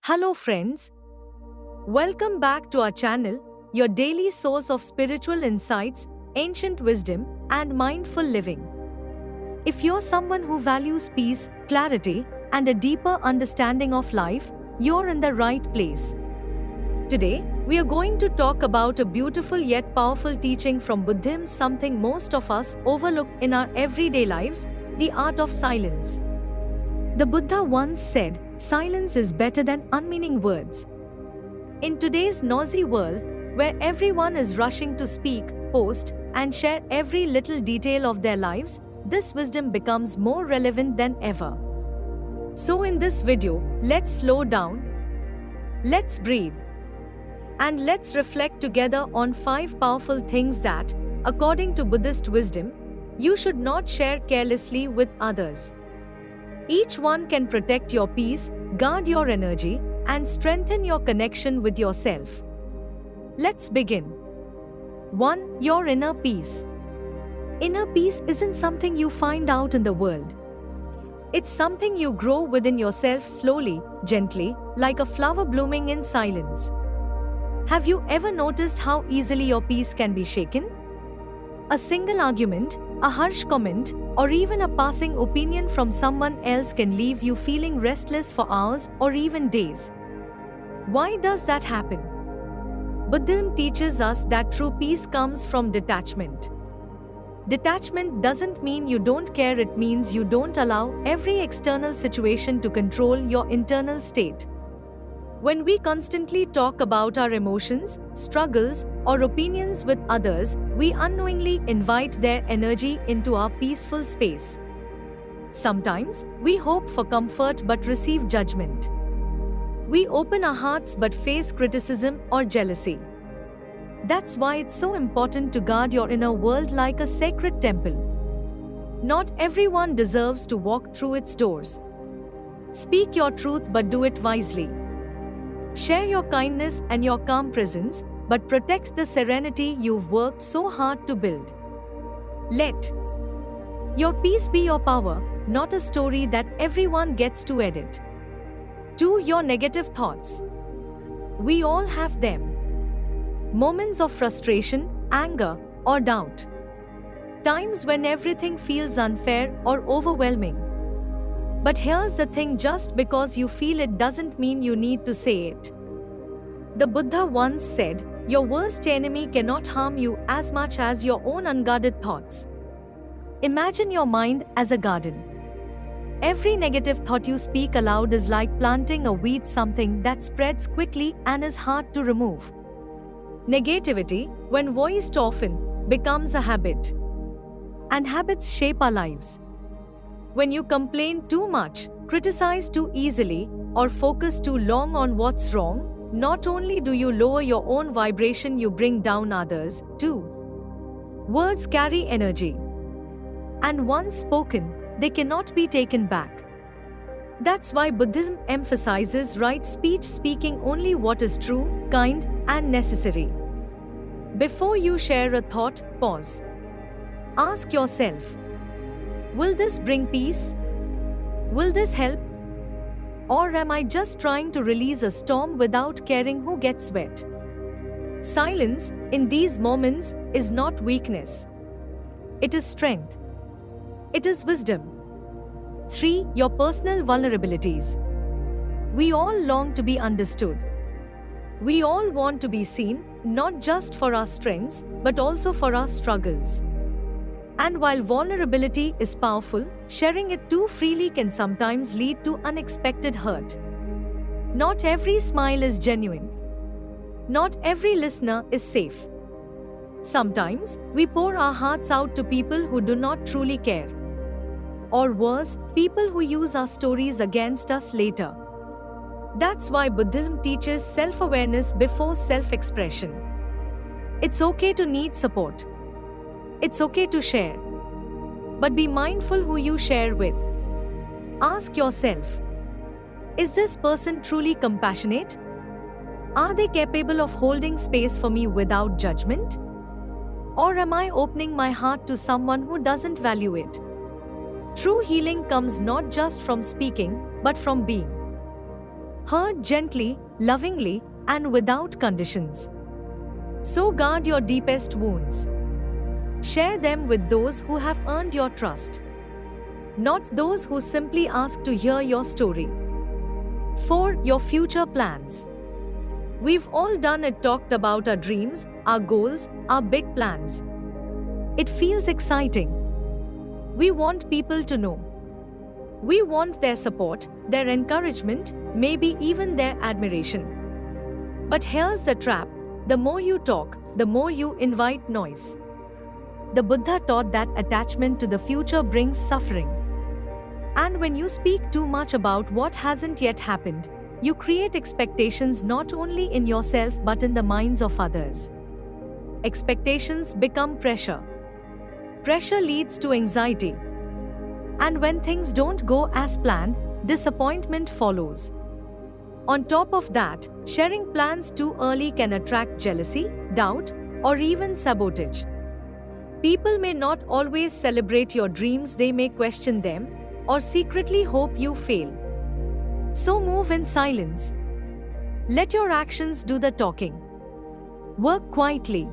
Hello friends, welcome back to our channel, your daily source of spiritual insights, ancient wisdom, and mindful living. If you're someone who values peace, clarity, and a deeper understanding of life, you're in the right place. Today, we are going to talk about a beautiful yet powerful teaching from Buddhism, something most of us overlook in our everyday lives, the art of silence. The Buddha once said, "Silence is better than unmeaning words." In today's noisy world, where everyone is rushing to speak, post, and share every little detail of their lives, this wisdom becomes more relevant than ever. So in this video, let's slow down, let's breathe, and let's reflect together on 5 powerful things that, according to Buddhist wisdom, you should not share carelessly with others. Each one can protect your peace, guard your energy, and strengthen your connection with yourself. Let's begin. 1. Your inner peace. Inner peace isn't something you find out in the world. It's something you grow within yourself slowly, gently, like a flower blooming in silence. Have you ever noticed how easily your peace can be shaken? A single argument, a harsh comment, or even a passing opinion from someone else can leave you feeling restless for hours or even days. Why does that happen? Buddhism teaches us that true peace comes from detachment. Detachment doesn't mean you don't care, it means you don't allow every external situation to control your internal state. When we constantly talk about our emotions, struggles, or opinions with others, we unknowingly invite their energy into our peaceful space. Sometimes, we hope for comfort but receive judgment. We open our hearts but face criticism or jealousy. That's why it's so important to guard your inner world like a sacred temple. Not everyone deserves to walk through its doors. Speak your truth but do it wisely. Share your kindness and your calm presence, but protect the serenity you've worked so hard to build. Let your peace be your power, not a story that everyone gets to edit. 2. Your negative thoughts. We all have them. Moments of frustration, anger, or doubt. Times when everything feels unfair or overwhelming. But here's the thing, just because you feel it doesn't mean you need to say it. The Buddha once said, "Your worst enemy cannot harm you as much as your own unguarded thoughts." Imagine your mind as a garden. Every negative thought you speak aloud is like planting a weed, something that spreads quickly and is hard to remove. Negativity, when voiced often, becomes a habit. And habits shape our lives. When you complain too much, criticize too easily, or focus too long on what's wrong, not only do you lower your own vibration, you bring down others, too. Words carry energy. And once spoken, they cannot be taken back. That's why Buddhism emphasizes right speech, speaking only what is true, kind, and necessary. Before you share a thought, pause. Ask yourself, will this bring peace? Will this help? Or am I just trying to release a storm without caring who gets wet? Silence, in these moments, is not weakness. It is strength. It is wisdom. 3. Your personal vulnerabilities. We all long to be understood. We all want to be seen, not just for our strengths, but also for our struggles. And while vulnerability is powerful, sharing it too freely can sometimes lead to unexpected hurt. Not every smile is genuine. Not every listener is safe. Sometimes, we pour our hearts out to people who do not truly care. Or worse, people who use our stories against us later. That's why Buddhism teaches self-awareness before self-expression. It's okay to need support. It's okay to share. But be mindful who you share with. Ask yourself, is this person truly compassionate? Are they capable of holding space for me without judgment? Or am I opening my heart to someone who doesn't value it? True healing comes not just from speaking, but from being. Hurt gently, lovingly, and without conditions. So guard your deepest wounds. Share them with those who have earned your trust, not those who simply ask to hear your story. 4. Your future plans. We've all done it, talked about our dreams, our goals, our big plans. It feels exciting. We want people to know. We want their support, their encouragement, maybe even their admiration. But here's the trap: the more you talk, the more you invite noise. The Buddha taught that attachment to the future brings suffering. And when you speak too much about what hasn't yet happened, you create expectations not only in yourself but in the minds of others. Expectations become pressure. Pressure leads to anxiety. And when things don't go as planned, disappointment follows. On top of that, sharing plans too early can attract jealousy, doubt, or even sabotage. People may not always celebrate your dreams, they may question them, or secretly hope you fail. So move in silence. Let your actions do the talking. Work quietly.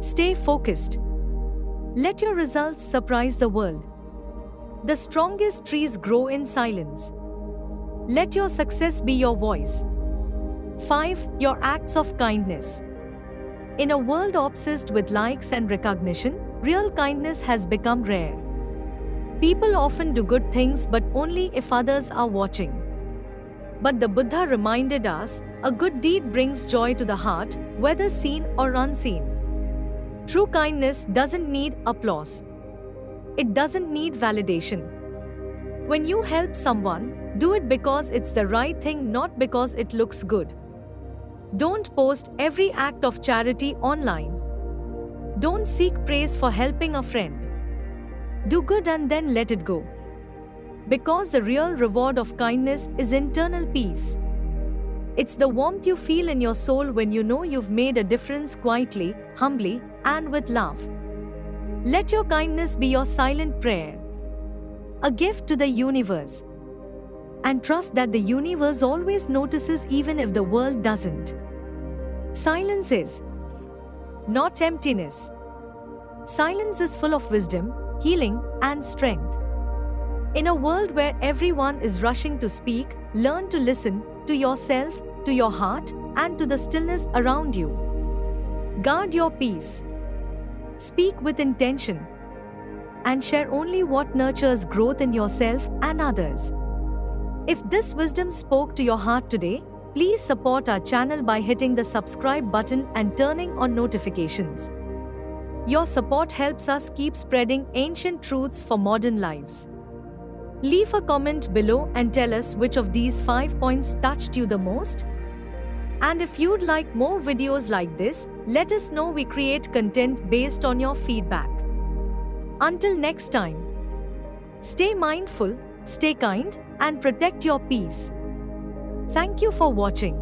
Stay focused. Let your results surprise the world. The strongest trees grow in silence. Let your success be your voice. 5. Your acts of kindness. In a world obsessed with likes and recognition, real kindness has become rare. People often do good things but only if others are watching. But the Buddha reminded us, a good deed brings joy to the heart, whether seen or unseen. True kindness doesn't need applause. It doesn't need validation. When you help someone, do it because it's the right thing, not because it looks good. Don't post every act of charity online. Don't seek praise for helping a friend. Do good and then let it go. Because the real reward of kindness is internal peace. It's the warmth you feel in your soul when you know you've made a difference quietly, humbly, and with love. Let your kindness be your silent prayer, a gift to the universe. And trust that the universe always notices even if the world doesn't. Silence is not emptiness. Silence is full of wisdom, healing, and strength. In a world where everyone is rushing to speak, learn to listen to yourself, to your heart, and to the stillness around you. Guard your peace. Speak with intention. And share only what nurtures growth in yourself and others. If this wisdom spoke to your heart today, please support our channel by hitting the subscribe button and turning on notifications. Your support helps us keep spreading ancient truths for modern lives. Leave a comment below and tell us which of these 5 points touched you the most. And if you'd like more videos like this, let us know. We create content based on your feedback. Until next time, stay mindful, stay kind, and protect your peace. Thank you for watching.